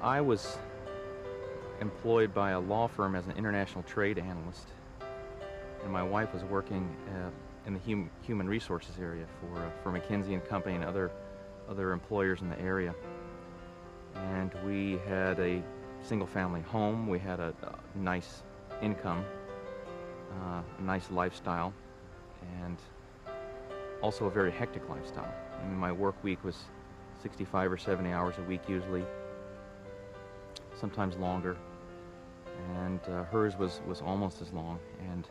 I was employed by a law firm as an international trade analyst, and my wife was working in the human resources area for McKinsey and Company and other employers in the area. And we had a single-family home. We had a nice income, a nice lifestyle, and also a very hectic lifestyle. I mean, my work week was 65 or 70 hours a week usually, sometimes longer, and hers was almost as long, and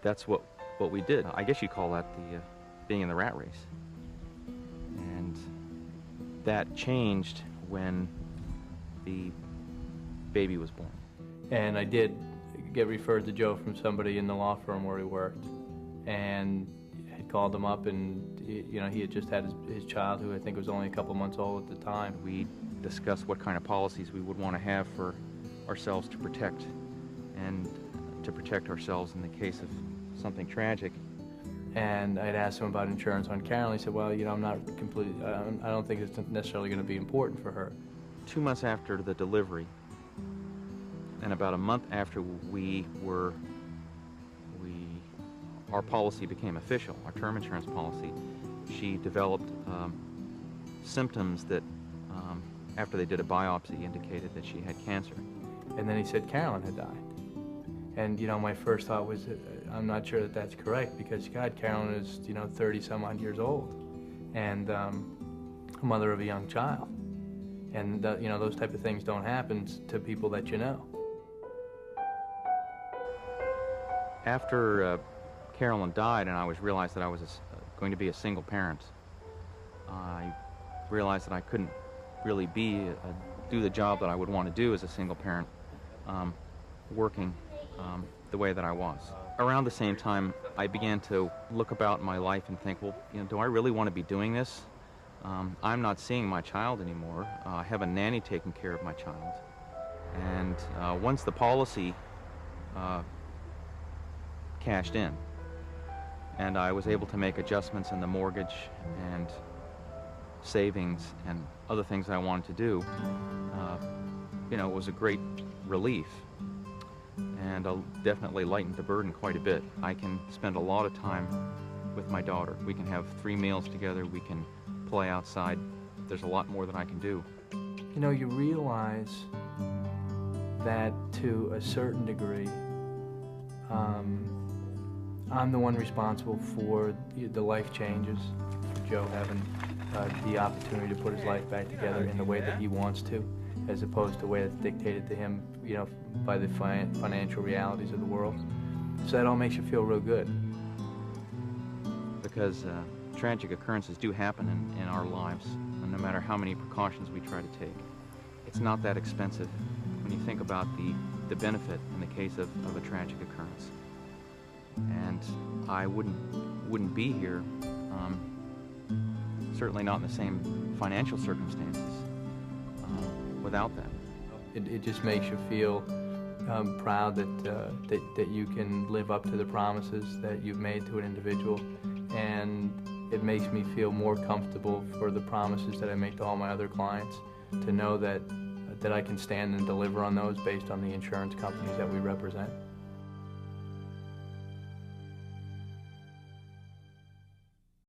that's what we did. I guess you'd call that the being in the rat race. And that changed when the baby was born. And I did get referred to Joe from somebody in the law firm where he worked, and had called him up, and he had just had his child, who I think was only a couple months old at the time. We discussed what kind of policies we would want to have for ourselves to protect, and to protect ourselves in the case of something tragic. And I'd asked him about insurance on Carolyn. He said, well, I'm not completely, I don't think it's necessarily going to be important for her. 2 months after the delivery, and about a month after our policy became official, our term insurance policy, she developed symptoms that, after they did a biopsy, indicated that she had cancer. And then he said Carolyn had died. And, my first thought was, I'm not sure that that's correct, because, God, Carolyn is, 30-some-odd years old, and a mother of a young child. And, those type of things don't happen to people that you know. After Carolyn died, and I realized that I was going to be a single parent, I realized that I couldn't really do the job that I would want to do as a single parent, working the way that I was. Around the same time, I began to look about my life and think, well, do I really want to be doing this? I'm not seeing my child anymore. I have a nanny taking care of my child. And once the policy cashed in, and I was able to make adjustments in the mortgage and savings and other things I wanted to do, it was a great relief, and definitely lightened the burden quite a bit. I can spend a lot of time with my daughter. We can have 3 meals together. We can play outside. There's a lot more that I can do. You realize that to a certain degree, I'm the one responsible for the life changes, for Joe having the opportunity to put his life back together in the way that he wants to, as opposed to the way that's dictated to him, by the financial realities of the world. So that all makes you feel real good. Because tragic occurrences do happen in our lives, and no matter how many precautions we try to take, it's not that expensive when you think about the benefit in the case of a tragic occurrence. And I wouldn't be here, certainly not in the same financial circumstances, without that. It just makes you feel proud that you can live up to the promises that you've made to an individual, and it makes me feel more comfortable for the promises that I make to all my other clients, to know that I can stand and deliver on those based on the insurance companies that we represent.